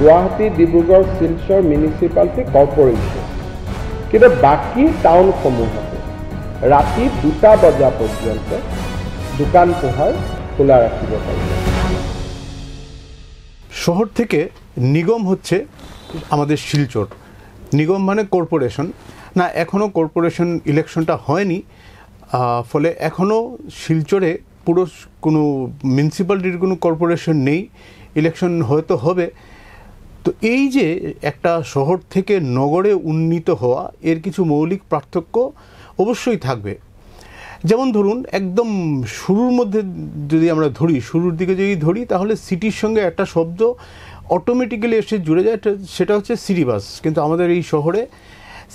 Guwahati, Dibrugarh, Silchar municipality corporation. কিন্তু বাকী টাউনসমূহত ৰাতি 2টা বজা পৰ্যন্ত দোকান পোহাৰ খোলা রাখিব পারবে। শহর থেকে নিগম হচ্ছে আমাদের শিলচর। নিগম মানে কর্পোরেশন না, এখনও কর্পোরেশন ইলেকশনটা হয়নি, ফলে এখনও শিলচরে পুরো কোনো মিউনিসিপ্যালিটির কোনো কর্পোরেশন নেই, ইলেকশন হয়তো হবে। তো এই যে একটা শহর থেকে নগরে উন্নীত হওয়া, এর কিছু মৌলিক পার্থক্য অবশ্যই থাকবে। যেমন ধরুন, একদম শুরুর মধ্যে যদি আমরা ধরি, শুরুর দিকে যদি ধরি, তাহলে সিটির সঙ্গে একটা শব্দ অটোমেটিক্যালি এসে জুড়ে যায়, সেটা হচ্ছে সিটি বাস। কিন্তু আমাদের এই শহরে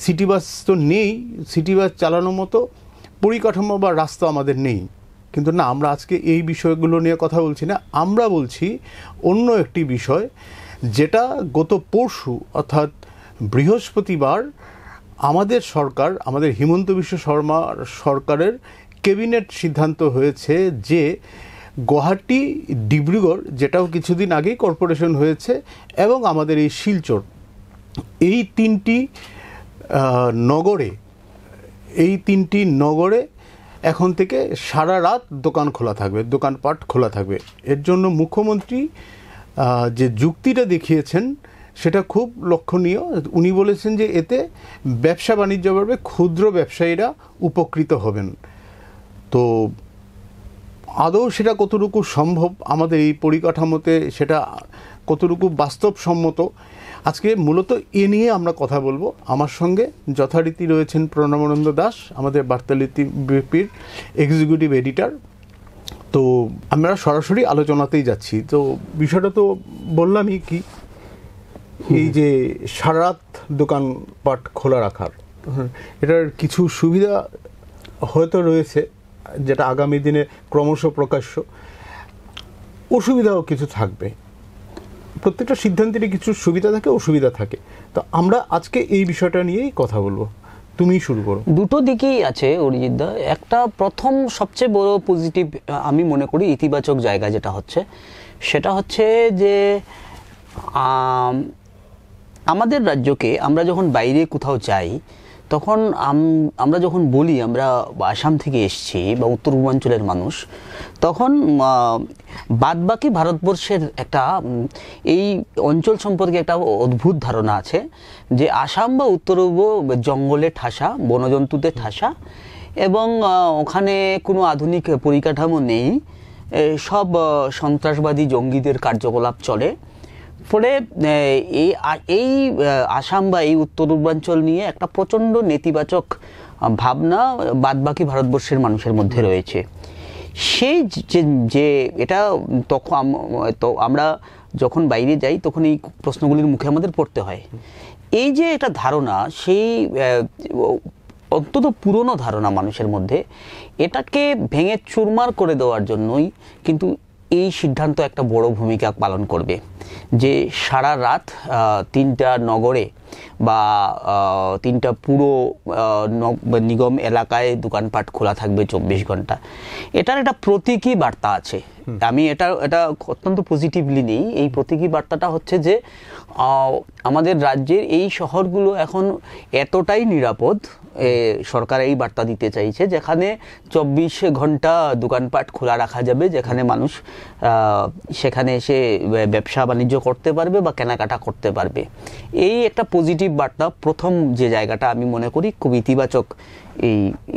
সিটি বাস তো নেই, সিটি বাস চালানোর মতো পরিকাঠামো বা রাস্তা আমাদের নেই। কিন্তু না, আমরা আজকে এই বিষয়গুলো নিয়ে কথা বলছি না, আমরা বলছি অন্য একটি বিষয়, যেটা গত পরশু অর্থাৎ বৃহস্পতিবার আমাদের সরকার, আমাদের হিমন্ত বিশ্ব শর্মা সরকারের ক্যাবিনেট সিদ্ধান্ত হয়েছে যে গুয়াহাটি, ডিব্রুগড়, যেটাও কিছুদিন আগেই কর্পোরেশন হয়েছে, এবং আমাদের এই শিলচর, এই তিনটি নগরে এখন থেকে সারা রাত দোকান খোলা থাকবে, দোকানপাট খোলা থাকবে। এর জন্য মুখ্যমন্ত্রী যে যুক্তিটা দেখিয়েছেন সেটা খুব লক্ষণীয়। উনি বলেছেন যে এতে ব্যবসা বাণিজ্য বাড়বে, ক্ষুদ্র ব্যবসায়ীরা উপকৃত হবেন। তো আদৌ সেটা কতটুকু সম্ভব আমাদের এই পরিকাঠামোতে, সেটা কতটুকু বাস্তবসম্মত, আজকে মূলত এ নিয়ে আমরা কথা বলবো। আমার সঙ্গে যথারীতি রয়েছেন প্রণবানন্দ দাস, আমাদের বার্তালিপির এক্সিকিউটিভ এডিটর। তো আমরা সরাসরি আলোচনাতেই যাচ্ছি। তো বিষয়টা তো বললামই, কি এই যে সারা রাত দোকানপাট খোলা রাখার, এটার কিছু সুবিধা হয়তো রয়েছে, যেটা আগামী দিনে ক্রমশ প্রকাশ্য, অসুবিধাও কিছু থাকবে। প্রত্যেকটা সিদ্ধান্তেরই কিছু সুবিধা থাকে, অসুবিধা থাকে। তো আমরা আজকে এই বিষয়টা নিয়েই কথা বলবো। তুমি শুরু করো। দুটো দিকেই আছে অরিজিৎ দা। একটা প্রথম সবচেয়ে বড় পজিটিভ আমি মনে করি ইতিবাচক জায়গা যেটা হচ্ছে, সেটা হচ্ছে যে আমাদের রাজ্যকে আমরা যখন বাইরে কোথাও যাই, তখন আমরা যখন বলি আমরা আসাম থেকে এসেছি বা উত্তর পূর্বাঞ্চলের মানুষ, তখন বাদবাকি ভারতবর্ষের একটা এই অঞ্চল সম্পর্কে একটা অদ্ভুত ধারণা আছে যে আসাম বা উত্তর পূর্ব জঙ্গলে ঠাসা, বনজন্তুতে ঠাসা, এবং ওখানে কোনো আধুনিক পরিকাঠামো নেই, সব সন্ত্রাসবাদী জঙ্গিদের কার্যকলাপ চলে। ফলে এই আসাম বা এই উত্তর পূর্বাঞ্চল নিয়ে একটা প্রচণ্ড নেতিবাচক ভাবনা বাদবাকি ভারতবর্ষের মানুষের মধ্যে রয়েছে। সেই যে এটা তখন তো আমরা যখন বাইরে যাই তখন এই প্রশ্নগুলির মুখে আমাদের পড়তে হয়। এই যে একটা ধারণা, সেই অত্যন্ত পুরনো ধারণা মানুষের মধ্যে, এটাকে ভেঙে চুরমার করে দেওয়ার জন্যই কিন্তু এই সিদ্ধান্ত একটা বড় ভূমিকা পালন করবে, যে সারা রাত 3টা নগরে বা 3টা পুরো নিগম এলাকায় দোকানপাট খোলা থাকবে 24 ঘন্টা। এটার একটা প্রতীকী বার্তা আছে। আমি এটা অত্যন্ত পজিটিভলি নিই। এই প্রতীকী বার্তাটা হচ্ছে যে আমাদের রাজ্যের এই শহরগুলো এখন এতটাই নিরাপদ, সরকার এই বার্তা দিতে চাইছে, যেখানে 24 ঘন্টা দোকানপাট খোলা রাখা যাবে, যেখানে মানুষ সেখানে এসে ব্যবসা বাণিজ্য করতে পারবে বা কেনাকাটা করতে পারবে। এই একটা পজিটিভ বার্তা, প্রথম যে জায়গাটা আমি মনে করি খুব ইতিবাচক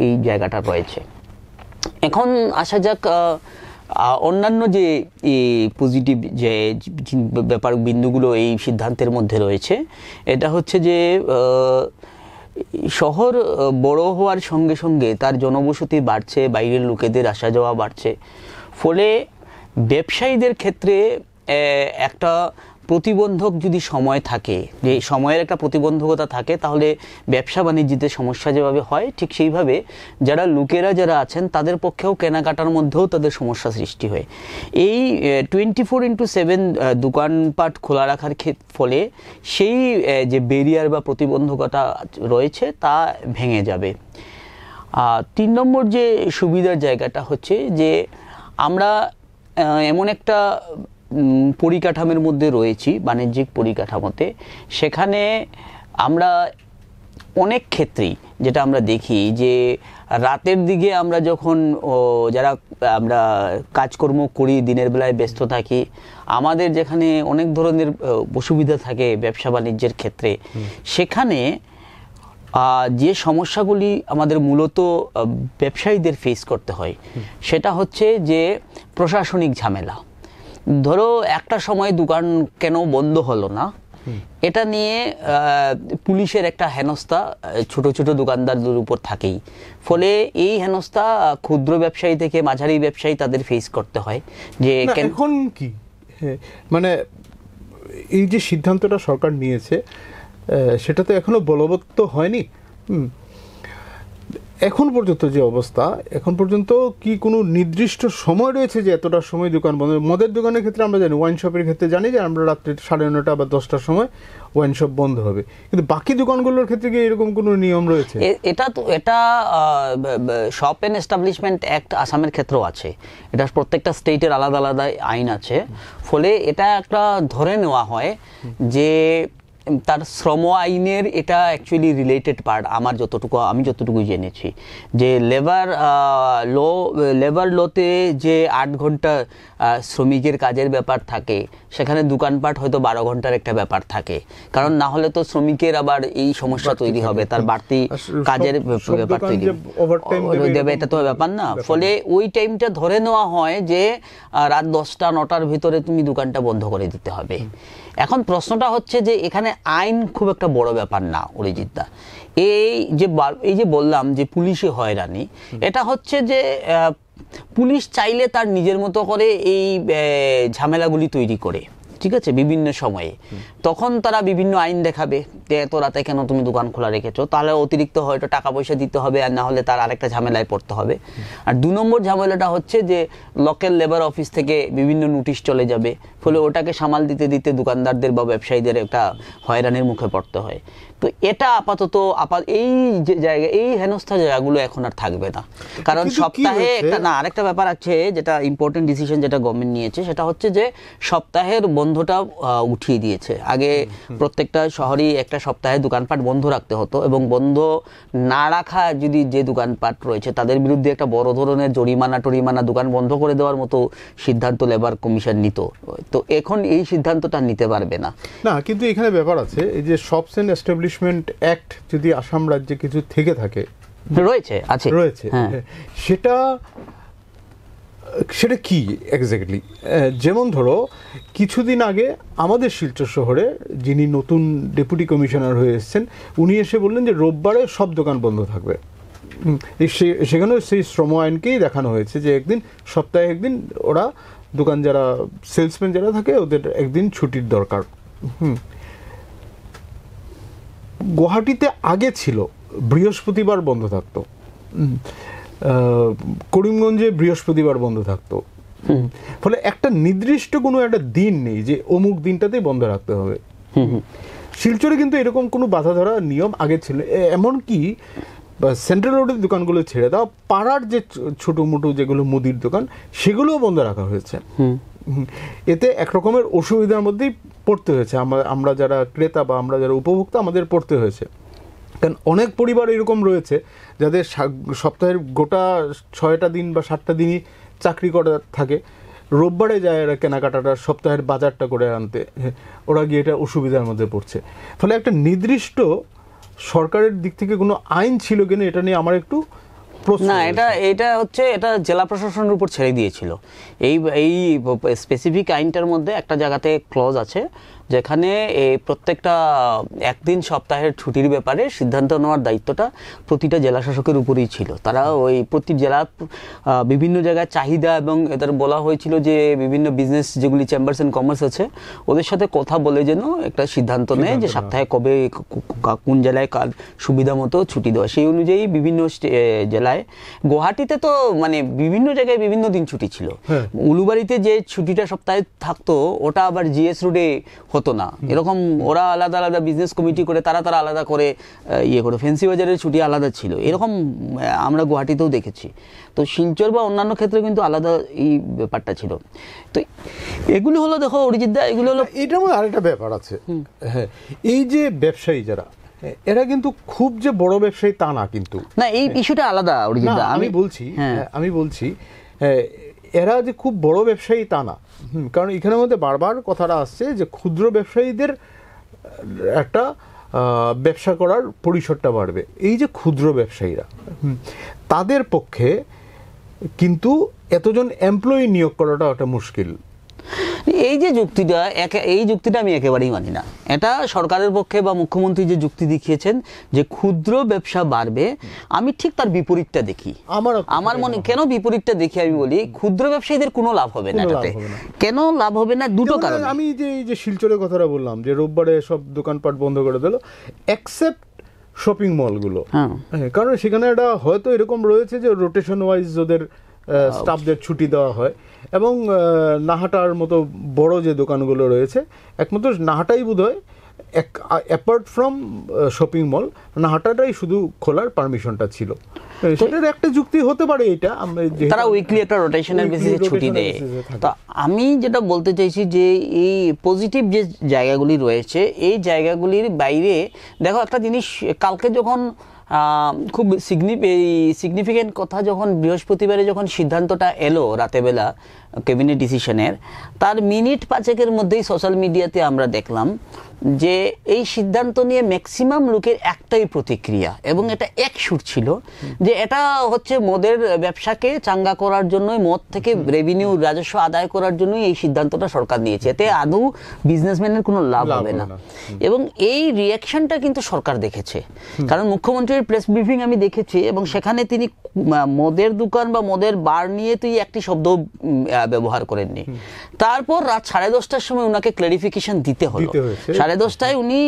এই জায়গাটা রয়েছে। এখন আসা যাক অন্যান্য যে পজিটিভ যে ব্যাপার বিন্দুগুলো এই সিদ্ধান্তের মধ্যে রয়েছে। এটা হচ্ছে যে শহর বড় হওয়ার সঙ্গে সঙ্গে তার জনবসতি বাড়ছে, বাইরের লোকেদের আসা যাওয়া বাড়ছে, ফলে ব্যবসায়ীদের ক্ষেত্রে একটা প্রতিবন্ধক যদি সময় থাকে, যে সময়ের একটা প্রতিবন্ধকতা থাকে, তাহলে ব্যবসা বাণিজ্যতে সমস্যা যেভাবে হয়, ঠিক সেইভাবে যারা আছেন তাদের পক্ষেও কেনাকাটার মধ্যেও তাদের সমস্যা সৃষ্টি হয়। এই 24/7 দোকানপাট খোলা রাখার ফলে সেই যে ব্যারিয়ার বা প্রতিবন্ধকতা রয়েছে তা ভেঙে যাবে। 3 নম্বর যে সুবিধার জায়গাটা হচ্ছে যে আমরা এমন একটা পরিকাঠামোর মধ্যে রয়েছি, বাণিজ্যিক পরিকাঠামোতে, সেখানে আমরা অনেক ক্ষেত্রেই যেটা আমরা দেখি যে রাতের দিকে আমরা যখন যারা আমরা কাজকর্ম করি, দিনের বেলায় ব্যস্ত থাকি, আমাদের যেখানে অনেক ধরনের অসুবিধা থাকে ব্যবসা বাণিজ্যের ক্ষেত্রে, সেখানে যে সমস্যাগুলি আমাদের মূলত ব্যবসায়ীদের ফেস করতে হয় সেটা হচ্ছে যে প্রশাসনিক ঝামেলা। ধরো একটা সময় দোকান কেন বন্ধ হলো না, এটা নিয়ে পুলিশের একটা হেনস্থা ছোট ছোট দোকানদারদের উপর থাকেই। ফলে এই হেনস্থা ক্ষুদ্র ব্যবসায়ী থেকে মাঝারি ব্যবসায়ী তাদের ফেস করতে হয়। যে এখন কি মানে এই যে সিদ্ধান্তটা সরকার নিয়েছে সেটা তো এখনো বলবৎ তো হয়নি। এখন পর্যন্ত যে অবস্থা, এখন পর্যন্ত কি কোনো নির্দিষ্ট সময় রয়েছে যে এতটা সময় দোকান বন্ধ? মদের দোকানের ক্ষেত্রে আমরা জানি, ওয়াইন শপের ক্ষেত্রে জানি যে আমরা রাত্রে 9:30 বা 10টার সময় ওয়াইন শপ বন্ধ হবে, কিন্তু বাকি দোকানগুলোর ক্ষেত্রে কি এরকম কোনো নিয়ম রয়েছে? এটা শপ এন্ড এস্টাবলিশমেন্ট অ্যাক্ট আসামের ক্ষেত্রেও আছে, এটা প্রত্যেকটা স্টেটের আলাদা আলাদা আইন আছে। ফলে এটা একটা ধরে নেওয়া হয় যে তার শ্রম আইনের এটা অ্যাকচুয়ালি রিলেটেড পার্ট। আমি যতটুকু জেনেছি যে লেবার লতে যে 8 ঘন্টা শ্রমিকের কাজের ব্যাপার থাকে, সেখানে দোকানপাট হয়তো 12 ঘন্টার একটা ব্যাপার থাকে, কারণ না হলে তো শ্রমিকের আবার এই সমস্যা তৈরি হবে, তার বাড়তি কাজের ব্যাপার তৈরি দেবে, এটা তো ব্যাপার না। ফলে ওই টাইমটা ধরে নেওয়া হয় যে রাত 10টা-9টার ভিতরে তুমি দোকানটা বন্ধ করে দিতে হবে। এখন প্রশ্নটা হচ্ছে যে এখানে আইন খুব একটা বড় ব্যাপার না অরিজিৎদা। এই যে বললাম যে পুলিশে হয়রানি, এটা হচ্ছে যে পুলিশ চাইলে তার নিজের মতো করে এই ঝামেলাগুলি তৈরি করে, ঠিক আছে, বিভিন্ন সময়ে। তখন তারা বিভিন্ন আইন দেখাবে যে এত রাতে কেন তুমি দোকান খোলা রেখেছো, তাহলে অতিরিক্ত হয়তো টাকা পয়সা দিতে হবে, আর না হলে তার আরেকটা ঝামেলায় পড়তে হবে। আর 2 নম্বর ঝামেলাটা হচ্ছে যে লোকাল লেবার অফিস থেকে বিভিন্ন নোটিশ চলে যাবে, ফলে ওটাকে সামাল দিতে দিতে দোকানদারদের বা ব্যবসায়ীদের একটা হয়রানির মুখে পড়তে হয়। তো এটা আপাতত এই যে জায়গা, এই হেনস্থা জায়গাগুলো এখন আর থাকবে না, কারণ সপ্তাহে আরেকটা ব্যাপার আছে যেটা ইম্পর্টেন্ট ডিসিশন যেটা গভর্নমেন্ট নিয়েছে, সেটা হচ্ছে যে সপ্তাহের বন্ধটা উঠিয়ে দিয়েছে। আগে প্রত্যেকটা শহরেই একটা সপ্তাহে দোকানপাট বন্ধ রাখতে হতো, এবং বন্ধ না রাখা যদি যে দোকানপাট রয়েছে তাদের বিরুদ্ধে একটা বড় ধরনের জরিমানা দোকান বন্ধ করে দেওয়ার মতো সিদ্ধান্ত লেবার কমিশন নিত। তো এখন এই সিদ্ধান্তটা নিতে পারবে না। কিন্তু এখানে ব্যাপার আছে, এই যে শপস এন্ড এস্টাবলিশমেন্ট অ্যাক্ট যদি আসাম রাজ্যে কিছু থেকে থাকে, রয়েছে, সেটা কি এক্স্যাক্টলি? যেমন ধরো কিছুদিন আগে আমাদের শিলচর শহরে যিনি নতুন ডেপুটি কমিশনার হয়ে এসেছেন, উনি এসে বললেন যে রোববারে সব দোকান বন্ধ থাকবে। সেখানেও সেই শ্রম আইনকেই দেখানো হয়েছে যে সপ্তাহে একদিন ওরা দোকান যারা সেলসম্যান যারা থাকে ওদের একদিন ছুটির দরকার। গুয়াহাটিতে আগে ছিল বৃহস্পতিবার বন্ধ থাকতো, করিমগঞ্জে বৃহস্পতিবার বন্ধ থাকতো। ফলে একটা নির্দিষ্ট কোনো একটা দিন নেই যে অমুক দিনটাতেই বন্ধ রাখতে হবে। শিলচরে কিন্তু এরকম কোনো বাধা ধরা নিয়ম আগে ছিল। এমনকি সেন্ট্রাল রোডের দোকানগুলো ছেড়ে দাও, পাড়ার যে ছোট মোটো যেগুলো মুদির দোকান সেগুলোও বন্ধ রাখা হয়েছে। এতে একরকমের অসুবিধার মধ্যেই পড়তে হয়েছে আমরা যারা ক্রেতা বা আমরা যারা উপভোক্তা, আমাদের পড়তে হয়েছে। কারণ অনেক পরিবার এরকম রয়েছে যাদের সপ্তাহের গোটা 6টা দিন বা 7টা দিনই চাকরি করা থাকে, রোববারে যায় এরা কেনাকাটাটা সপ্তাহের বাজারটা করে আনতে, ওরা গিয়ে এটা অসুবিধার মধ্যে পড়ছে। ফলে একটা নির্দিষ্ট সরকারের দিক থেকে কোনো আইন ছিল কিনা এটা নিয়ে আমার একটু না, এটা হচ্ছে এটা জেলা প্রশাসনের উপর ছেড়ে দিয়েছিল। এই স্পেসিফিক আইনটার মধ্যে একটা জায়গাতে ক্লজ আছে যেখানে প্রত্যেকটা একদিন সপ্তাহের ছুটির ব্যাপারে সিদ্ধান্ত নেওয়ার দায়িত্বটা প্রতিটা জেলা শাসকের উপরেই ছিল। তারা ওই প্রতি জেলার বিভিন্ন জায়গায় চাহিদা এবং এদের বলা হয়েছিল যে বিভিন্ন বিজনেস যেগুলি চেম্বার্স অ্যান্ড কমার্স আছে ওদের সাথে কথা বলে যেন একটা সিদ্ধান্ত নেয় যে সপ্তাহে কবে কোন জেলায় কার সুবিধা মতো ছুটি দেওয়া। সেই অনুযায়ী বিভিন্ন জেলায় এলাকায়, গুয়াহাটিতে তো মানে বিভিন্ন জায়গায় বিভিন্ন দিন ছুটি ছিল। উলুবাড়িতে যে ছুটিটা সপ্তাহে থাকতো ওটা আবার জিএস রোডে হতো না, এরকম ওরা আলাদা আলাদা বিজনেস কমিটি করে তারা আলাদা করে করে ফেন্সি বাজারের ছুটি আলাদা ছিল, এরকম আমরা গুয়াহাটিতেও দেখেছি। তো শিলচর বা অন্যান্য ক্ষেত্রে কিন্তু আলাদা এই ব্যাপারটা ছিল। তো এগুলো হলো দেখো অরিজিৎ দা, এগুলো হলো এটার মধ্যে আরেকটা ব্যাপার আছে। হ্যাঁ, এই যে ব্যবসায়ী যারা, এরা কিন্তু খুব যে বড় ব্যবসায়ী তা না, কিন্তু না, এই ইস্যুটা আলাদা অরিজিৎ দা। আমি বলছি এরা যে খুব বড় ব্যবসায়ী তা না। কারণ এখানের মধ্যে বারবার কথাটা আসছে যে ক্ষুদ্র ব্যবসায়ীদের একটা ব্যবসা করার পরিসরটা বাড়বে। এই যে ক্ষুদ্র ব্যবসায়ীরা, তাদের পক্ষে কিন্তু এতজন এমপ্লয়ি নিয়োগ করাটা একটা মুশকিল। এই যে যুক্তিটা, এই যুক্তিটা আমি একেবারেই মানি না। এটা সরকারের পক্ষে বা মুখ্যমন্ত্রী যে যুক্তি দেখিয়েছেন যে ক্ষুদ্র ব্যবসা বাড়বে, আমি ঠিক তার বিপরীতটা দেখি। আমার মনে কেন বিপরীতটা দেখি আমি বলি, ক্ষুদ্র ব্যবসায়ীদের কোনো লাভ হবে না এটাতে। কেন লাভ হবে না? দুটো কারণ। আমি যে এই যে শিলচরের কথাটা বললাম যে রোববারে সব দোকানপাট বন্ধ করে দিল, এক্সেপ্ট শপিং মলগুলো, কারণ সেখানে একটা হয়তো এরকম রয়েছে যে রোটেশন ওয়াইজ ওদের স্টাফদের ছুটি দেওয়া হয়, এবং নাহাটার মতো বড় যে দোকানগুলো রয়েছে, একমাত্র নাহাটাই বোধ হয় অ্যাপার্ট ফ্রম শপিং মল, নাহাটাটাই শুধু খোলার পারমিশনটা ছিল। সেটার একটা যুক্তি হতে পারে এটা, তারা উইকলি একটা রোটেশনাল বেসিসে ছুটি দেয়। তো আমি যেটা বলতে চাইছি যে এই পজিটিভ যে জায়গাগুলি রয়েছে, এই জায়গাগুলির বাইরে দেখো একটা জিনিস, কালকে যখন খুব সিগনিফিকেন্ট কথা, যখন বৃহস্পতিবারে যখন সিদ্ধান্তটা এলো রাতেবেলা ক্যাবিনেট ডিসিশনের, তার মিনিট 5-এর মধ্যেই সোশ্যাল মিডিয়াতে আমরা দেখলাম যে এই সিদ্ধান্ত নিয়ে ম্যাক্সিমাম লোকের একটাই প্রতিক্রিয়া, এবং এটা এক সুর ছিল যে এটা হচ্ছে মদের ব্যবসাকে চাঙ্গা করার জন্যই, মদ থেকে রেভিনিউ রাজস্ব আদায় করার জন্যই এই সিদ্ধান্তটা সরকার নিয়েছে, এতে আদৌ বিজনেসম্যানের কোনো লাভ হবে না। এবং এই রিয়াকশনটা কিন্তু সরকার দেখেছে, কারণ মুখ্যমন্ত্রীর প্রেস ব্রিফিং আমি দেখেছি, এবং সেখানে তিনি মদের দোকান বা মদের বার নিয়ে তুই একটি শব্দ ব্যবহার করেননি। তারপর রাত 10:30টার সময় ওনাকে ক্লারিফিকেশন দিতে হলো। 10:30টায় উনি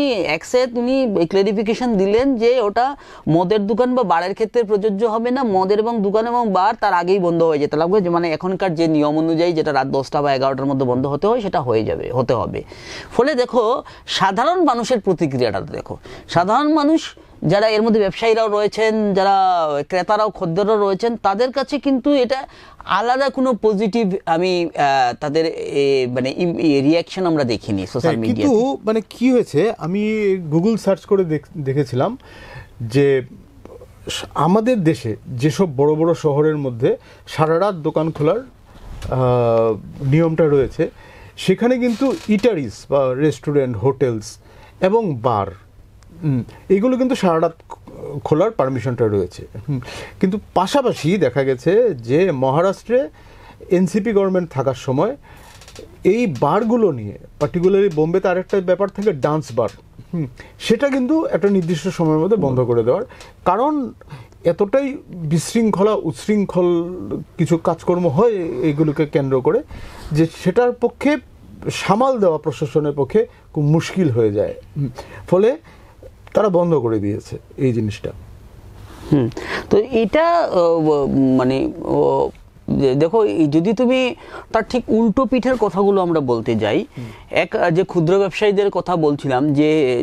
উনি ক্লারিফিকেশন দিলেন যে ওটা মদের দোকান বা বারের ক্ষেত্রে প্রযোজ্য হবে না, মদের এবং দোকান এবং বার তার আগেই বন্ধ হয়ে যেতে লাগবে, মানে এখনকার যে নিয়ম অনুযায়ী যেটা রাত 10টা বা 11টার মধ্যে বন্ধ হতে হয় সেটা হতে হবে। ফলে দেখো সাধারণ মানুষের প্রতিক্রিয়াটা দেখো, সাধারণ মানুষ যারা এর মধ্যে ব্যবসায়ীরাও রয়েছেন, যারা ক্রেতারাও খদ্দেররাও রয়েছেন, তাদের কাছে কিন্তু এটা আলাদা কোনো পজিটিভ আমি তাদের মানে রিয়াকশন আমরা দেখিনি সোশ্যাল মিডিয়াতে। কিন্তু মানে কি হয়েছে, আমি গুগল সার্চ করে দেখেছিলাম যে আমাদের দেশে যেসব বড় বড় শহরের মধ্যে সারা রাত দোকান খোলার নিয়মটা রয়েছে, সেখানে কিন্তু ইটারিস বা রেস্টুরেন্ট, হোটেলস এবং বার, এগুলো কিন্তু সারা রাত খোলার পারমিশনটা রয়েছে। কিন্তু পাশাপাশি দেখা গেছে যে মহারাষ্ট্রে এনসিপি গভর্নমেন্ট থাকার সময় এই বারগুলো নিয়ে, পার্টিকুলারলি বোম্বেতে আরেকটা ব্যাপার থাকে ডান্স বার, সেটা কিন্তু একটা নির্দিষ্ট সময়ের মধ্যে বন্ধ করে দেওয়ার কারণ এতটাই বিশৃঙ্খলা উচ্ছৃঙ্খল কিছু কাজকর্ম হয় এইগুলোকে কেন্দ্র করে, যে সেটার পক্ষে সামাল দেওয়া প্রশাসনের পক্ষে খুব মুশকিল হয়ে যায়। ফলে তারা বন্ধ করে দিয়েছে এই জিনিসটা। তো এটা মানে দেখো, যদি তুমি তার ঠিক উল্টো পিঠের কথাগুলো আমরা বলতে যাই, এক যে ক্ষুদ্র ব্যবসায়ীদের কথা বলছিলাম,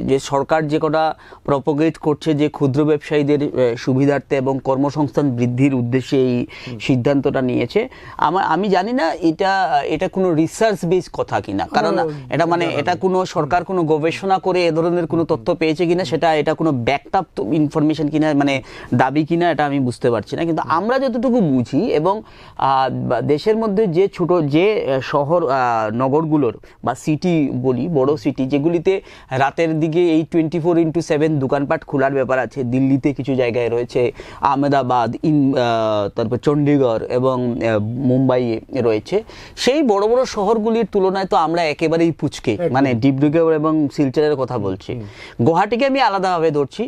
যে সরকার যে কটা প্রপোগেট করছে যে ক্ষুদ্র ব্যবসায়ীদের সুবিধার্থে এবং কর্মসংস্থান বৃদ্ধির উদ্দেশ্যে এই সিদ্ধান্তটা নিয়েছে, আমি জানি না এটা কোনো রিসার্চ বেস কথা কিনা, কারণ এটা মানে এটা কোনো সরকার কোনো গবেষণা করে এ ধরনের কোনো তথ্য পেয়েছে কিনা, এটা কোনো ব্যাকআপ ইনফরমেশন কিনা, মানে দাবি কিনা, এটা আমি বুঝতে পারছি না। কিন্তু আমরা যতটুকু বুঝি, এবং দেশের মধ্যে যে ছোট যে শহর নগরগুলোর বা সিটি বলি, বড় সিটি যেগুলিতে রাতের দিকে এই 24/7 দোকানপাট খোলার ব্যাপার আছে, দিল্লিতে কিছু জায়গায় রয়েছে, আহমেদাবাদ, তারপর চণ্ডীগড় এবং মুম্বাই রয়েছে, সেই বড় বড় শহরগুলির তুলনায় তো আমরা একেবারেই পুচকে, মানে ডিব্রুগড় এবং শিলচরের কথা বলছি, গুয়াহাটিকে আমি আলাদাভাবে ধরছি।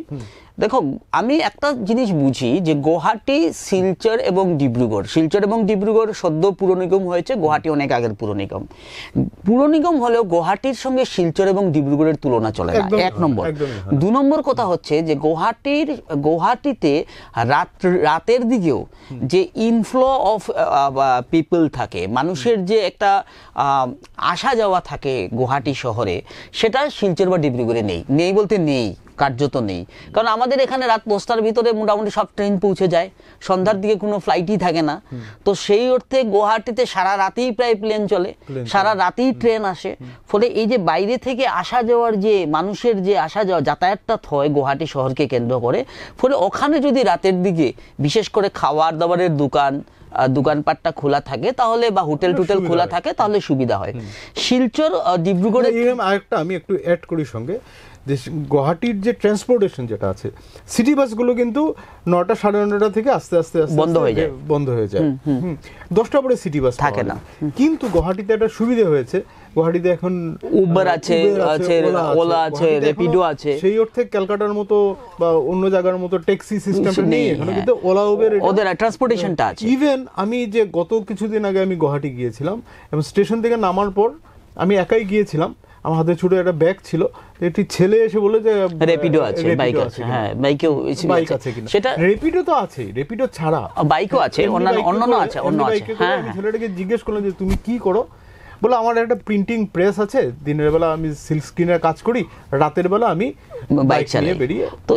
দেখো আমি একটা জিনিস বুঝি যে গুয়াহাটি, শিলচর এবং ডিব্রুগড় সদ্য পুর নিগম হয়েছে, গুয়াহাটি অনেক আগের পুর নিগম। পুর নিগম হলেও গুয়াহাটির সঙ্গে শিলচর এবং ডিব্রুগড়ের তুলনা চলে না, এক নম্বর। 2 নম্বর কথা হচ্ছে যে গুয়াহাটিতে রাতের দিকেও যে ইনফ্লো অফ পিপল থাকে, মানুষের যে একটা আসা যাওয়া থাকে গুয়াহাটি শহরে, সেটা শিলচর বা ডিব্রুগড়ে নেই বলতে নেই, কার্যত নেই। কারণ আমাদের এখানে রাত 10টার ভিতরে মোটামুটি সব ট্রেন পৌঁছে যায়, সন্ধ্যার দিকে কোনো ফ্লাইটই থাকে না। তো সেই অর্থে গুয়াহাটিতে সারা রাতেই প্রায় প্লেন চলে, সারা রাতেই ট্রেন আসে। ফলে এই যে বাইরে থেকে আসা যাওয়ার যে মানুষের যে আসা যাওয়া যাতায়াতটা হয় গুয়াহাটি শহরকে কেন্দ্র করে, ফলে ওখানে যদি রাতের দিকে বিশেষ করে খাবার দাবারের দোকানপাটটা খোলা থাকে তাহলে, বা হোটেল খোলা থাকে তাহলে সুবিধা হয়। শিলচর, ডিব্রুগড়ে আরেকটা আমি একটু অ্যাড করি সঙ্গে, যে গুয়াহাটির যে ট্রান্সপোর্টেশন যেটা আছে, সিটি বাসগুলো কিন্তু 9টা 9:30 থেকে আস্তে আস্তে বন্ধ হয়ে যায়। 10টা পরে সিটি বাস থাকে না। কিন্তু গুয়াহাটিতে একটা সুবিধা হয়েছে, গুয়াহাটিতে এখন উবার আছে, ওলা আছে, র্যাপিডো আছে। সেই অর্থে ক্যালকাটার মতো বা অন্য জায়গার মতো ট্যাক্সি সিস্টেমটা নেই এখানে, কিন্তু ওলা উবের ওদের ট্রান্সপোর্টেশনটা আছে। ইভেন আমি যে গত কিছুদিন আগে আমি গুয়াহাটি গিয়েছিলাম এবং স্টেশন থেকে নামার পর আমি একাই গিয়েছিলাম, আমার হাতে ছোট একটা ব্যাগ ছিল, একটি ছেলে এসে বলে যে র্যাপিডো আছে, বাইক আছে। হ্যাঁ, বাইক আছে কিনা সেটা, র্যাপিডো তো আছে, র্যাপিডো ছাড়া বাইকও আছে, অন্য আছে। হ্যাঁ, ছেলেটাকে জিজ্ঞেস করলাম যে তুমি কি করো, বলে আমার একটা প্রিন্টিং প্রেস আছে, দিনের বেলা আমি সিল্ক স্ক্রিনের কাজ করি, রাতের বেলা আমি বাইক চালিয়ে বেরিয়ে। তো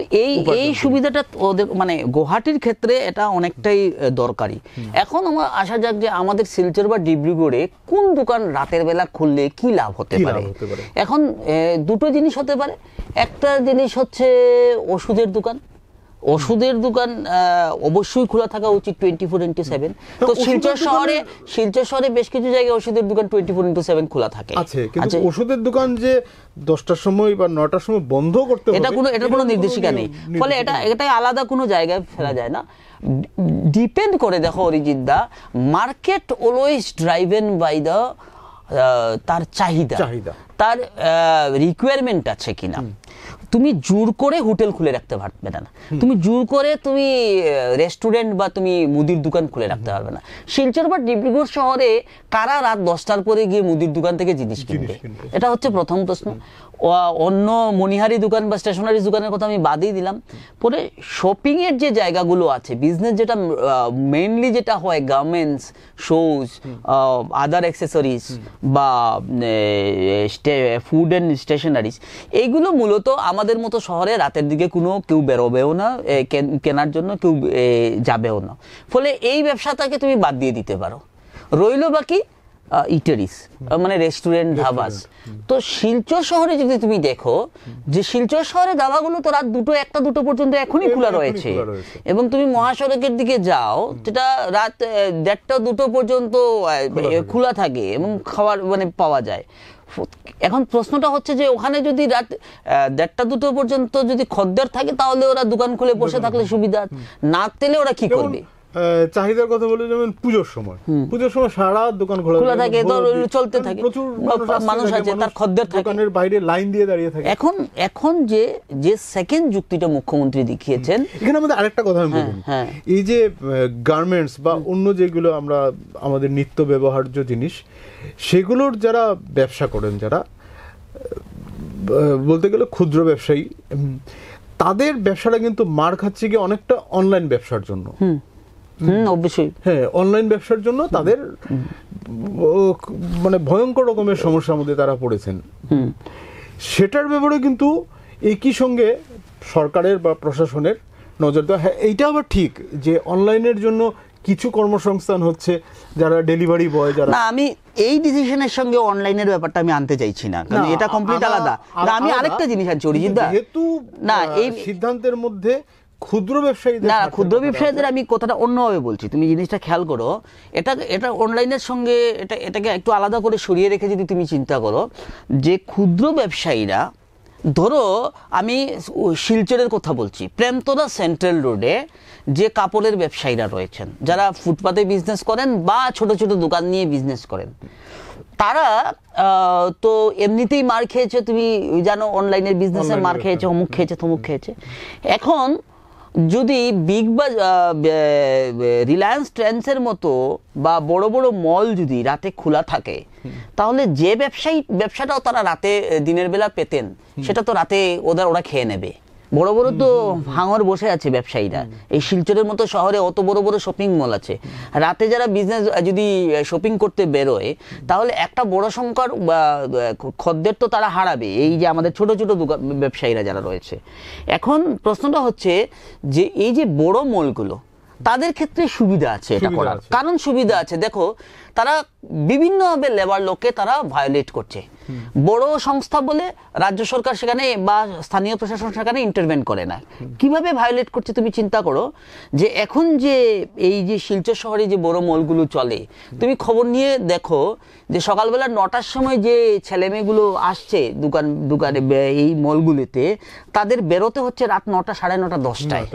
এই সুবিধাটা ওদের মানে গুয়াহাটির ক্ষেত্রে এটা অনেকটাই দরকারি। এখন আমার আসা যাক যে আমাদের শিলচর বা ডিব্রুগড়ে কোন দোকান রাতের বেলা খুললে কি লাভ হতে পারে। এখন দুটো জিনিস হতে পারে। একটা জিনিস হচ্ছে ওষুধের দোকান অবশ্যই খোলা থাকা উচিত 24/7। তো শিলচর শহরে বেশ কিছু জায়গায় ওষুধের দোকান 24/7 খোলা থাকে। কিন্তু ওষুধের দোকান যে 10টার সময় বা 9টার সময় বন্ধ করতে হবে, এটা কোনো নির্দেশিকা নেই। ফলে এটা আলাদা কোনো জায়গায় ফেলা যায় না। ডিপেন্ড করে, দেখো Arijit da, market always driven by the তার চাহিদা, তার রিকোয়ারমেন্ট আছে কিনা। তুমি জোর করে হোটেল খুলে রাখতে পারবে না, তুমি জোর করে তুমি রেস্টুরেন্ট বা তুমি মুদির দোকান খুলে রাখতে পারবে না। শিলচর বা ডিব্রুগড় শহরে কারা রাত 10টার পরে গিয়ে মুদির দোকান থেকে জিনিস কিনবে? এটা হচ্ছে প্রথম প্রশ্ন। অন্য মনিহারি দোকান বা স্টেশনারি দোকানের কথা আমি বাদই দিলাম। পরে শপিং এর যে জায়গাগুলো আছে, বিজনেস যেটা মেইনলি যেটা হয়, গার্মেন্টস, শুজ, আদার অ্যাক্সেসরিজ বা ফুড অ্যান্ড স্টেশনারিজ, এইগুলো মূলত আমাদের মতো শহরে রাতের দিকে কেউ বেরোবেও না, কেনার জন্য কেউ যাবেও না। ফলে এই ব্যবসাটাকে তুমি বাদ দিয়ে দিতে পারো। রইল বাকি ইটারিস, মানে রেস্টুরেন্ট, ধাবাস। তো শিলচর শহরে যদি তুমি দেখো যে শিলচর শহরে ধাবাগুলো তো রাত 1টা 2টো পর্যন্ত এখনই খোলা রয়েছে, এবং তুমি মহাসড়কের দিকে যাও যেটা রাত 1:30 2টো পর্যন্ত খোলা থাকে এবং খাবার মানে পাওয়া যায়। এখন প্রশ্নটা হচ্ছে যে ওখানে যদি রাত 1:30 2টো পর্যন্ত যদি খদ্দের থাকে তাহলে ওরা দোকান খুলে বসে থাকলে সুবিধা, না তেলে ওরা কি করবে? চাহিদার কথা বলে, যেমন পুজোর সময় সারা দোকান খোলা থাকে, চলতে থাকে, প্রচুর মানুষ আছে, তার খদ্দের থাকে, দোকানের বাইরে লাইন দিয়ে দাঁড়িয়ে থাকে। এখন যে সেকেন্ড যুক্তিটা মুখ্যমন্ত্রী দেখিয়েছেন, এখানে আমাদের আরেকটা কথা আমি বলবো, এই যে গার্মেন্টস বা অন্য যেগুলো আমরা আমাদের নিত্য ব্যবহার্য জিনিস, সেগুলোর যারা ব্যবসা করেন, যারা বলতে গেলে ক্ষুদ্র ব্যবসায়ী, তাদের ব্যবসাটা কিন্তু মার খাচ্ছে গিয়ে অনেকটা অনলাইন ব্যবসার জন্য। অবশ্যই, হ্যাঁ, অনলাইন ব্যবসার জন্য তাদের মানে ভয়ঙ্কর রকমের সমস্যার মধ্যে তারা পড়েছেন। সেটার ব্যাপারে কিন্তু একই সঙ্গে সরকারের বা প্রশাসনের নজর দেওয়া। হ্যাঁ, এইটা আবার ঠিক যে অনলাইনের জন্য কিছু কর্মসংস্থান হচ্ছে, যারা ডেলিভারি বয়, যারা। না, আমি এই ডিসিশনের সঙ্গে অনলাইনের ব্যাপারটা আমি আনতে চাইছি না, কারণ এটা কমপ্লিট আলাদা। আমি আরেকটা জিনিস আনছি অরিজিৎ দা, যেহেতু না এই সিদ্ধান্তের মধ্যে ক্ষুদ্র ব্যবসায়ীদের আমি কথাটা অন্যভাবে বলছি, তুমি জিনিসটা খেয়াল করো। এটা অনলাইনের সঙ্গে এটাকে একটু আলাদা করে সরিয়ে রেখে যদি তুমি চিন্তা করো যে ক্ষুদ্র ব্যবসায়ীরা, ধরো আমি শিলচরের কথা বলছি, প্রেমতলা সেন্ট্রাল রোডে যে কাপড়ের ব্যবসায়ীরা রয়েছেন, যারা ফুটপাতে বিজনেস করেন বা ছোট ছোট দোকান নিয়ে বিজনেস করেন, তারা তো এমনিতেই মার খেয়েছে, তুমি জানো অনলাইনের বিজনেসে মার খেয়েছে, অমুক খেয়েছে তমুক খেয়েছে। এখন যদি বিগ রিলায়েন্স ট্রেন্ডসের মতো বা বড় বড় মল যদি রাতে খোলা থাকে, তাহলে যে ব্যবসাটাও তারা রাতে দিনের বেলা পেতেন, সেটা তো রাতে ওরা খেয়ে নেবে। বড় বড় তো ভাঙর বসে আছে ব্যবসায়ীরা। এই শিলচরের মতো শহরে অত বড় বড় শপিং মল আছে, রাতে যারা বিজনেস যদি শপিং করতে বেরোয়, তাহলে একটা বড় সংখ্যার খদ্দের তো তারা হারাবে, এই যে আমাদের ছোট ছোট ব্যবসায়ীরা যারা রয়েছে। এখন প্রশ্নটা হচ্ছে যে এই যে বড় মলগুলো, তাদের ক্ষেত্রে সুবিধা আছে এটা করার, কারণ সুবিধা আছে। দেখো, তারা বিভিন্নভাবে লেবার লোককে তারা ভায়োলেট করছে। বড় সংস্থা বলে রাজ্য সরকার সেখানে বা স্থানীয় প্রশাসন সেখানে ইন্টারভেন করে না। কিভাবে ভায়োলেট করছে তুমি চিন্তা করো, যে এখন যে এই যে শিলচর শহরে যে বড় মলগুলো চলে, তুমি খবর নিয়ে দেখো যে সকালবেলা 9টার সময় যে ছেলেমেয়েগুলো আসছে দোকানে এই মলগুলিতে, তাদের বেরোতে হচ্ছে রাত 9টা, 9:30, 10টায়।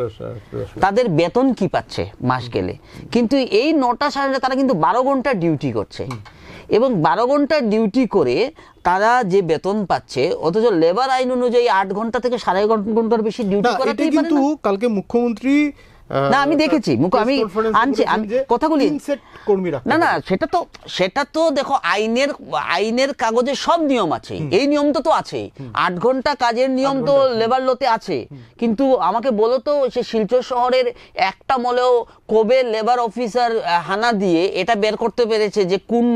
তাদের বেতন কি পাচ্ছে মাস গেলে? কিন্তু এই 9টা 9:30 তারা কিন্তু 12 ঘন্টা ডিউটি করছে, এবং 12 ঘন্টা ডিউটি করে তারা যে বেতন পাচ্ছে, অথচ লেবার আইন অনুযায়ী 8 ঘন্টা থেকে 8.5 ঘন্টার বেশি ডিউটি করাতেই পারে না। কিন্তু কালকে মুখ্যমন্ত্রী না, আমি দেখেছি, আমি আনছি, আমি কথাগুলি না, সেটা তো দেখো, আইনের কাগজে সব নিয়ম আছে, এই নিয়ম তো আছে, 8 ঘন্টা কাজের নিয়ম তো লেবার লোতে আছে। কিন্তু আমাকে বলো তো, সে শিলচর শহরের একটা মলেও কবে লেবার অফিসার হানা দিয়ে এটা বের করতে পেরেছে যে কোন,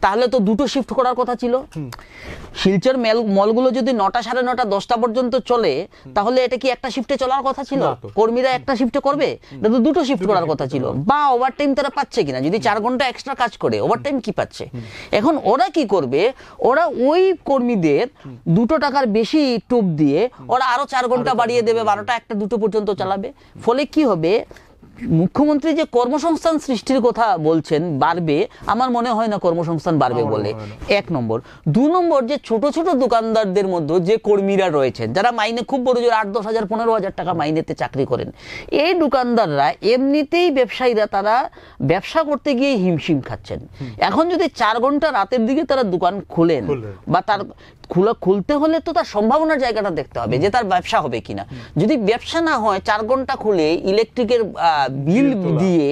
তাহলে তো দুটো শিফট করার কথা ছিল। শিলচর মলগুলো যদি 9টা, 9:30, 10টা পর্যন্ত চলে, তাহলে এটা কি একটা শিফটে চলার কথা ছিল? কর্মীরা একটা শিফটে করবে? এটা তো দুটো শিফট করার কথা ছিল। বা ওভারটাইম তারা পাচ্ছে কিনা, যদি 4 ঘন্টা এক্সট্রা কাজ করে ওভারটাইম কি পাচ্ছে? এখন ওরা কি করবে, ওরা ওই কর্মীদের 2 টাকার বেশি টোপ দিয়ে ওরা আরো 4 ঘন্টা বাড়িয়ে দেবে, 12টা, 1টা, 2টো পর্যন্ত চালাবে। ফলে কি হবে, মুখ্যমন্ত্রী যে কর্মসংস্থান সৃষ্টির কথা বলছেন বাড়বে, আমার মনে হয় না কর্মসংস্থান বাড়বে বলে। 1 নম্বর। 2 নম্বর, যে ছোট ছোট দোকানদারদের মধ্যে যে কর্মীরা রয়েছেন, যারা মাইনে খুব বড় জোর 8-10 হাজার 15,000 টাকা মাইনেতে চাকরি করেন, এই দোকানদাররা এমনিতেই ব্যবসায়ীরা তারা ব্যবসা করতে গিয়ে হিমশিম খাচ্ছেন। এখন যদি 4 ঘন্টা রাতের দিকে তারা দোকান খুলেন, বা তার খুলতে হলে তো তার সম্ভাবনার জায়গাটা দেখতে হবে যে তার ব্যবসা হবে কিনা। যদি ব্যবসা না হয়, 4 ঘন্টা খুলে ইলেকট্রিকের বিল দিয়ে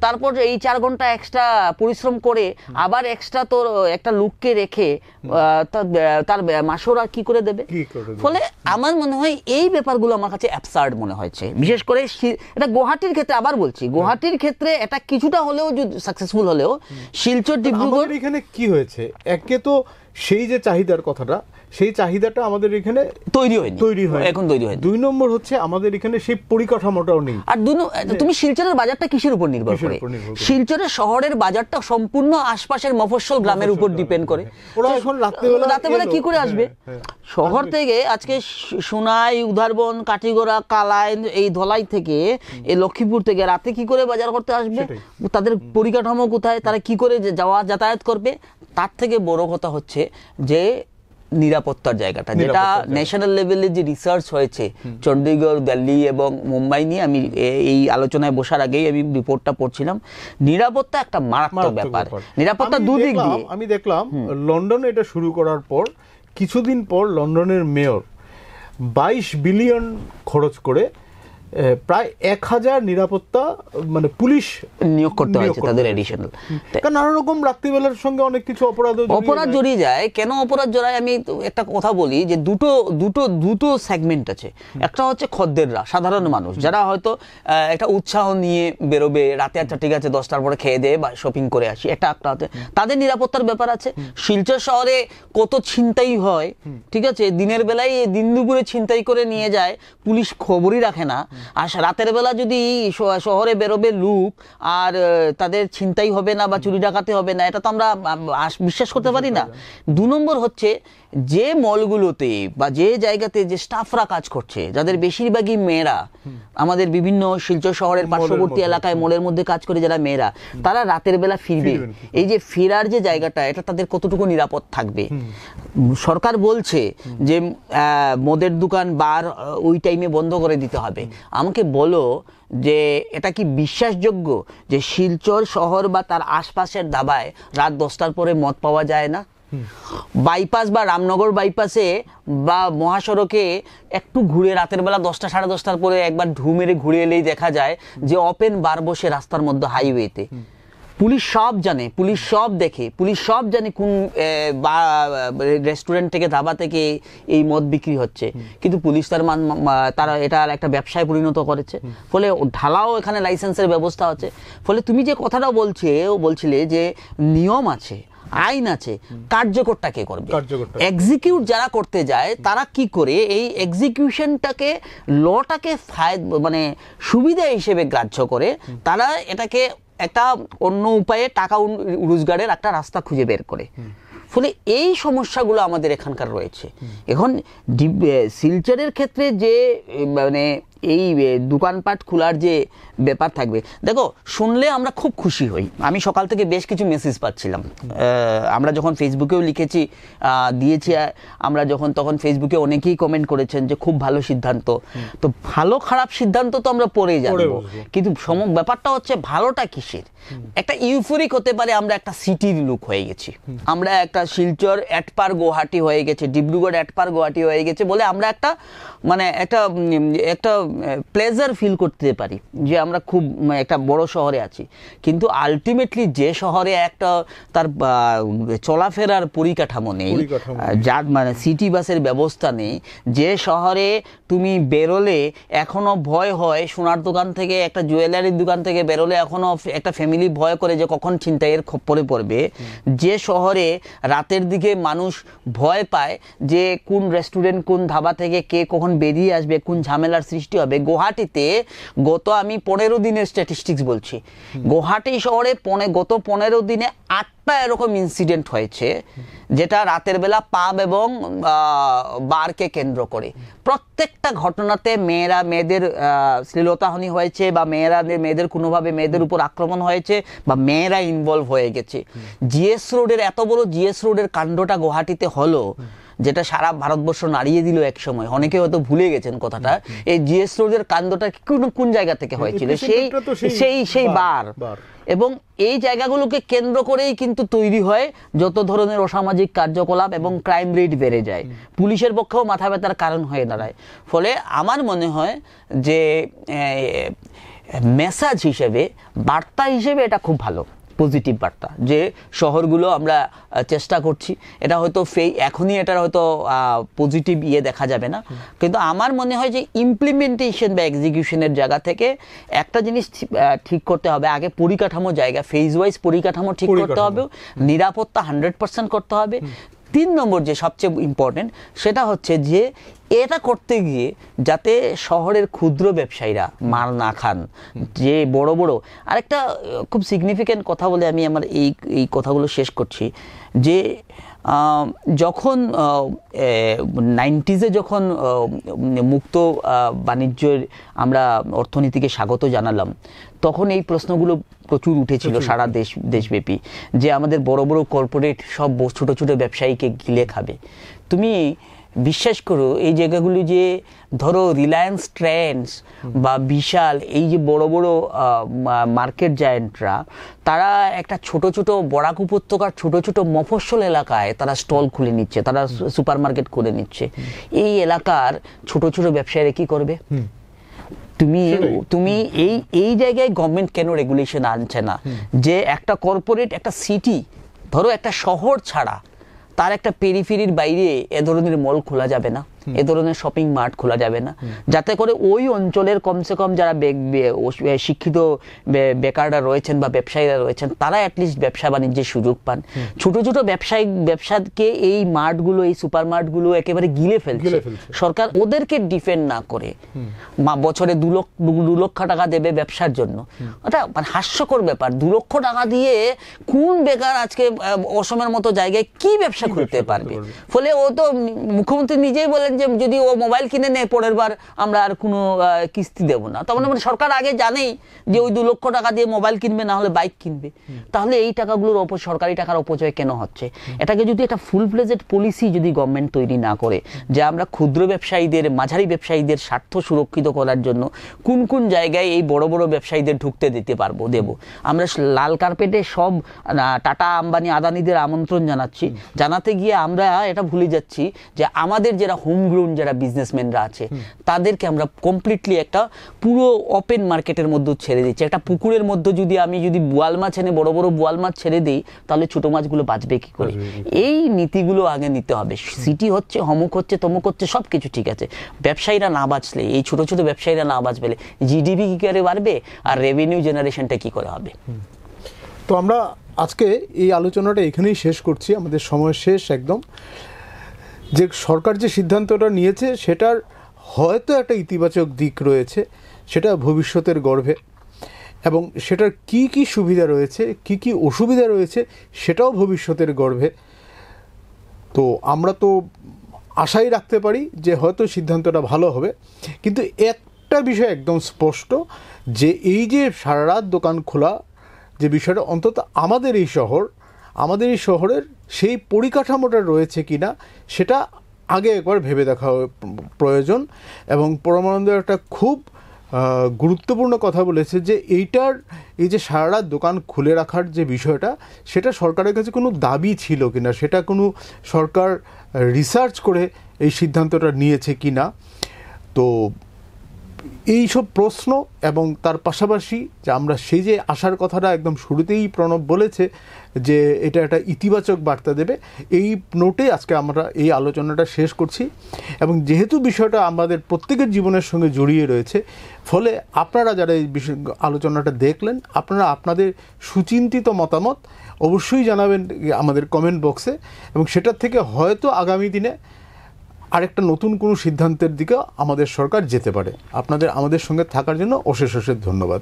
তারপর এই 4 ঘন্টা এক্সট্রা পরিশ্রম করে আবার এক্সট্রা তোর একটা লোককে রেখে তার মাসোরা কি করে দেবে? ফলে আমার মনে হয় এই ব্যাপারগুলো আমার কাছে অ্যাবসার্ড মনে হয়েছে। বিশেষ করে এটা গুয়াহাটির ক্ষেত্রে, আবার বলছি, গুয়াহাটির ক্ষেত্রে এটা কিছুটা হলেও সাকসেসফুল হলেও, শিলচর, ডিব্রুগড় এখানে কি হয়েছে, একে তো সেই যে চাহিদার কথাটা, সেই চাহিদাটা আমাদের এখানে তৈরি হয়, এখন তৈরি হয়। 2 নম্বর হচ্ছে আমাদের এখানে সেই পরিকাঠামোটাও নেই। আর তুমি শিলচরের বাজারটা কিসের উপর নির্ভর করে? শিলচরের শহরের বাজারটা সম্পূর্ণ আশপাশের মফস্বল গ্রামের উপর ডিপেন্ড করে। ওরা এখন রাতেবেলা কি করে আসবে শহর থেকে? আজকে সোনাই, উধারবন, কাটিগড়া, কালাই, এই ধলাই থেকে, এই লক্ষ্মীপুর থেকে রাতে কি করে বাজার করতে আসবে? তাদের পরিকাঠামো কোথায়? তারা কি করে যাতায়াত করবে? তার থেকে বড় কথা হচ্ছে যে নিরাপত্তার জায়গাটা, যেটা ন্যাশনাল লেভেলে যে রিসার্চ হয়েছে চণ্ডীগড়, দিল্লি এবং মুম্বাই নিয়ে, আমি এই আলোচনায় বসার আগেই আমি রিপোর্টটা পড়ছিলাম। নিরাপত্তা একটা মারাত্মক ব্যাপার। নিরাপত্তা দুদিক দিয়ে আমি দেখলাম, লন্ডনে এটা শুরু করার পর কিছুদিন পর লন্ডনের মেয়র 22 বিলিয়ন খরচ করে প্রায় 1000 নিরাপত্তা মানে পুলিশ নিয়োগ করতে হয়েছে তাদের এডিশনাল। কারণ নানা রকম রাত্রিবেলার সঙ্গে অনেক কিছু অপরাধ জড়িয়ে যায়। কেন অপরাধ জড়ায় আমি একটা কথা বলি, যে দুটো সেগমেন্ট আছে। একটা হচ্ছে খদ্দেররা, সাধারণ মানুষ, যারা হয়তো একটা উৎসাহ নিয়ে বেরোবে রাতে, আচ্ছা ঠিক আছে 10টার পরে খেয়ে দেয় বা শপিং করে আসি, একটা হতে তাদের নিরাপত্তার ব্যাপার আছে। শিলচর শহরে কত ছিনতাই হয়, ঠিক আছে, দিনের বেলায় দিন দুপুরে ছিনতাই করে নিয়ে যায়, পুলিশ খবরই রাখে না। আর রাতের বেলা যদি শহরে বেরোবে লোক, আর তাদের ছিনতাই হবে না বা চুরি ডাকাতি হবে না, এটা তো আমরা বিশ্বাস করতে পারি না। 2 নম্বর হচ্ছে, যে মলগুলোতে বা যে জায়গাতে যে স্টাফরা কাজ করছে, যাদের বেশিরভাগই মেয়েরা, আমাদের বিভিন্ন শিলচর শহরের পার্শ্ববর্তী এলাকায় মলের মধ্যে কাজ করে যারা মেয়েরা, তারা রাতের বেলা ফিরবে। এই যে ফেরার যে জায়গাটা, এটা তাদের কতটুকু নিরাপদ থাকবে? সরকার বলছে যে মদের দোকান, বার ওই টাইমে বন্ধ করে দিতে হবে। আমাকে বলো যে এটা কি বিশ্বাসযোগ্য যে শিলচর শহর বা তার আশপাশের দাবায় রাত 10টার পরে মদ পাওয়া যায় না? বাইপাস বা রামনগর বাইপাসে বা মহাসড়কে একটু ঘুরে রাতের বেলা 10টা 10:30টার পরে একবার ঢু মেরে ঘুরে এলেই দেখা যায় যে ওপেন বার বসে রাস্তার মধ্যে হাইওয়েতে। পুলিশ সব জানে, পুলিশ সব দেখে, পুলিশ সব জানে কোন রেস্টুরেন্ট থেকে ধাবা থেকে এই মদ বিক্রি হচ্ছে, কিন্তু পুলিশ তারা এটা একটা ব্যবসায় পরিণত করেছে। ফলে ঢালাও এখানে লাইসেন্সের ব্যবস্থা আছে। ফলে তুমি যে কথাটা বলছিলে যে নিয়ম আছে, আইন আছে, কার্যকরটা কে করবে? এক্সিকিউট যারা করতে যায় তারা কি করে এই এক্সিকিউশনটাকে, লটাকে মানে সুবিধা হিসেবে গ্রাহ্য করে তারা এটাকে একটা অন্য উপায়ে টাকা রোজগারের একটা রাস্তা খুঁজে বের করে। ফলে এই সমস্যাগুলো আমাদের এখানকার রয়েছে। এখন শিলচরের ক্ষেত্রে যে মানে এই দোকানপাট খোলার যে ব্যাপার থাকবে, দেখো শুনলে আমরা খুব খুশি হই। আমি সকাল থেকে বেশ কিছু মেসেজ পাচ্ছিলাম, আমরা যখন ফেসবুকেও লিখেছি দিয়েছি, আমরা তখন ফেসবুকে অনেকেই কমেন্ট করেছেন যে খুব ভালো সিদ্ধান্ত। তো ভালো খারাপ সিদ্ধান্ত তো আমরা পরেই জানবো, কিন্তু ব্যাপারটা হচ্ছে ভালোটা কিসের? একটা ইউফোরিক হতে পারে আমরা একটা সিটির লুক হয়ে গেছি, আমরা একটা শিলচর এটপার গুয়াহাটি হয়ে গেছে, ডিব্রুগড় এটপার গুয়াহাটি হয়ে গেছে বলে আমরা একটা মানে একটা প্লেজার ফিল করতে পারি যে আমরা খুব একটা বড় শহরে আছি। কিন্তু আলটিমেটলি যে শহরে একটা তার চলাফেরার পরিকাঠামো নেই, যার মানে সিটি বাসের ব্যবস্থা নেই, যে শহরে তুমি বেরোলে এখনো ভয় হয়, সোনার দোকান থেকে একটা জুয়েলারির দোকান থেকে বেরোলে এখনো একটা ফ্যামিলি ভয় করে যে কখন ছিনতাইয়ের খপ্পরে পড়বে, যে শহরে রাতের দিকে মানুষ ভয় পায় যে কোন রেস্টুরেন্ট কোন ধাবা থেকে কে কখন বেরিয়ে আসবে, কোন ঝামেলার সৃষ্টি হবে। গুয়াহাটিতে আমি 15 দিনের স্ট্যাটিস্টিক্স বলছি, গুয়াহাটি শহরে গত 15 দিনে 8টা এরকম ইনসিডেন্ট হয়েছে, যেটা রাতের বেলা পাব এবং বারকে কেন্দ্র করে। প্রত্যেকটা ঘটনাতে মেয়েদের শ্লীলতাহানি হয়েছে, বা মেয়েদের কোনোভাবে মেয়েদের উপর আক্রমণ হয়েছে, বা মেয়েরা ইনভলভ হয়ে গেছে। জিএস রোডের এত বড় জিএস রোডের কাণ্ডটা গুয়াহাটিতে হলো, যেটা সারা ভারতবর্ষ নাড়িয়ে দিল এক সময়, অনেকে হয়তো ভুলে গেছেন কথাটা। এই জিএস রোডের কাণ্ডটা কোন জায়গা থেকে হয়েছিল? সেই বার। এবং এই জায়গাগুলোকে কেন্দ্র করেই কিন্তু তৈরি হয় যত ধরনের অসামাজিক কার্যকলাপ, এবং ক্রাইম রেট বেড়ে যায়, পুলিশের পক্ষেও মাথা ব্যথার কারণ হয়ে দাঁড়ায়। ফলে আমার মনে হয় যে মেসেজ হিসেবে, বার্তা হিসেবে এটা খুব ভালো, পজিটিভ বার্তা, যে শহরগুলো আমরা চেষ্টা করছি। এটা হয়তো এখনই এটার হয়তো পজিটিভ দেখা যাবে না, কিন্তু আমার মনে হয় যে ইমপ্লিমেন্টেশন বা এক্সিকিউশনের জায়গা থেকে একটা জিনিস ঠিক করতে হবে, আগে পরিকাঠামো জায়গা ফেজ ওয়াইজ পরিকাঠামো ঠিক করতে হবে, নিরাপত্তা 100% করতে হবে। 3 নম্বর যে সবচেয়ে ইম্পর্টেন্ট, সেটা হচ্ছে যে এটা করতে গিয়ে যাতে শহরের ক্ষুদ্র ব্যবসায়ীরা মার না খান, যে বড় আরেকটা খুব সিগনিফিক্যান্ট কথা বলে আমি আমার এই কথাগুলো শেষ করছি, যে যখন 90s যখন মুক্ত বাণিজ্যের আমরা অর্থনীতিকে স্বাগত জানালাম, তখন এই প্রশ্নগুলো প্রচুর উঠেছিল সারা দেশব্যাপী, যে আমাদের বড় কর্পোরেট সব ছোট ছোট ব্যবসায়ীকে গিলে খাবে। তুমি বিশ্বাস করো, এই জায়গাগুলি যে ধরো রিলায়েন্স ট্রেন্ডস বা বিশাল, এই যে বড় মার্কেট জায়েন্টরা, তারা একটা ছোট বরাক উপত্যকার ছোট ছোট মফস্বল এলাকায় তারা স্টল খুলে নিচ্ছে, তারা সুপার মার্কেট করে নিচ্ছে। এই এলাকার ছোট ব্যবসায়ীরা কি করবে? তুমি এই জায়গায় গভর্নমেন্ট কেন রেগুলেশন আনছে না, যে একটা কর্পোরেট একটা সিটি, ধরো একটা শহর ছাড়া তার একটা পেরিফেরির বাইরে এ ধরনের মল খোলা যাবে না, এ ধরনের শপিং মার্ট খোলা যাবে না, যাতে করে ওই অঞ্চলের কমসে কম যারা শিক্ষিত বেকাররা রয়েছেন বা ব্যবসায়ীরা রয়েছেন, তারা অ্যাটলিস্ট ব্যবসা বাণিজ্যের সুযোগ পান। ছোট ব্যবসাকে এই মার্টগুলো, এই সুপার মার্টগুলো একেবারে গিলে ফেলছে। সরকার ওদেরকে ডিফেন্ড না করে বছরে 2 লক্ষ টাকা দেবে ব্যবসার জন্য, ওটা মানে হাস্যকর ব্যাপার। 2 লক্ষ টাকা দিয়ে কোন বেকার আজকে অসমের মতো জায়গায় কি ব্যবসা খুলতে পারবে? ফলে ও তো মুখ্যমন্ত্রী নিজেই বলেন যে যদি ও মোবাইল কিনে নেয় পরের বার আমরা আর কোনো কিস্তি দেব না, তখন মানে সরকার আগে জানেই যে ওই 2 লক্ষ টাকা দিয়ে মোবাইল কিনবে, না হলে বাইক কিনবে। তাহলে এই টাকাগুলোর সরকারি টাকার অপচয় কেন হচ্ছে? এটাকে যদি একটা ফুল ফ্লেজেড পলিসি যদি গভর্নমেন্ট তৈরি না করে, যে আমরা ক্ষুদ্র ব্যবসায়ীদের, মাঝারি ব্যবসায়ীদের স্বার্থ সুরক্ষিত করার জন্য কোন কোন জায়গায় এই বড় বড় ব্যবসায়ীদের ঢুকতে দিতে পারবো, দেব। আমরা লাল কার্পেটে সব টাটা, আম্বানি, আদানিদের আমন্ত্রণ জানাচ্ছি, জানাতে গিয়ে আমরা এটা ভুলে যাচ্ছি যে আমাদের যারা হোমগ্রাউন্ড যারা বিজনেসম্যানরা আছে তাদেরকে আমরা কমপ্লিটলি একটা পুরো ওপেন মার্কেটের মধ্যে ছেড়ে দিচ্ছি। একটা পুকুরের মধ্যে যদি আমি বোয়াল মাছ এনে বড় বড় বোয়াল মাছ ছেড়ে দিই, তাহলে ছোট মাছগুলো বাঁচবে কি করে? এই নীতিগুলো আগে নিতে হবে। সিটি হচ্ছে, হমুক হচ্ছে, তমুক হচ্ছে, সব কিছু ঠিক আছে, ব্যবসায়ীরা না বাঁচলে, এই ছোট ছোট ব্যবসায়ীরা না বাঁচবে, জিডিপি কি করে বাড়বে আর রেভিনিউ জেনারেশনটা কি করে হবে? তো আমরা আজকে এই আলোচনাটা এখানেই শেষ করছি, আমাদের সময় শেষ একদম। যে সরকার যে সিদ্ধান্তটা নিয়েছে সেটার হয়তো একটা ইতিবাচক দিক রয়েছে, সেটা ভবিষ্যতের গর্ভে, এবং সেটার কি কি সুবিধা রয়েছে, কি কি অসুবিধা রয়েছে সেটাও ভবিষ্যতের গর্ভে। তো আমরা তো আশাই রাখতে পারি যে হয়তো সিদ্ধান্তটা ভালো হবে, কিন্তু একটা বিষয় একদম স্পষ্ট, যে এই যে সারা রাত দোকান খোলা যে বিষয়টা, অন্তত আমাদের এই শহরের সেই পরিকাঠামোটা রয়েছে কিনা সেটা আগে একবার ভেবে দেখা প্রয়োজন। এবং পরমানন্দ একটা খুব গুরুত্বপূর্ণ কথা বলেছে যে এই যে সারা রাত দোকান খুলে রাখার যে বিষয়টা, সেটা সরকারের কাছে কোনো দাবি ছিল কিনা, সেটা কোনো সরকার রিসার্চ করে এই সিদ্ধান্তটা নিয়েছে কিনা। তো এই সব প্রশ্ন, এবং তার পাশাপাশি যে আমরা সেই যে আশার কথাটা একদম শুরুতেই প্রণব বলেছে যে এটা একটা ইতিবাচক বার্তা দেবে, এই নোটে আজকে আমরা এই আলোচনাটা শেষ করছি। এবং যেহেতু বিষয়টা আমাদের প্রত্যেকের জীবনের সঙ্গে জড়িয়ে রয়েছে, ফলে আপনারা যারা এই বিষয় আলোচনাটা দেখলেন, আপনারা আপনাদের সুচিন্তিত মতামত অবশ্যই জানাবেন আমাদের কমেন্ট বক্সে, এবং সেটার থেকে হয়তো আগামী দিনে আরেকটা নতুন কোনো সিদ্ধান্তের দিকে আমাদের সরকার যেতে পারে। আমাদের সঙ্গে থাকার জন্য অশেষ ধন্যবাদ।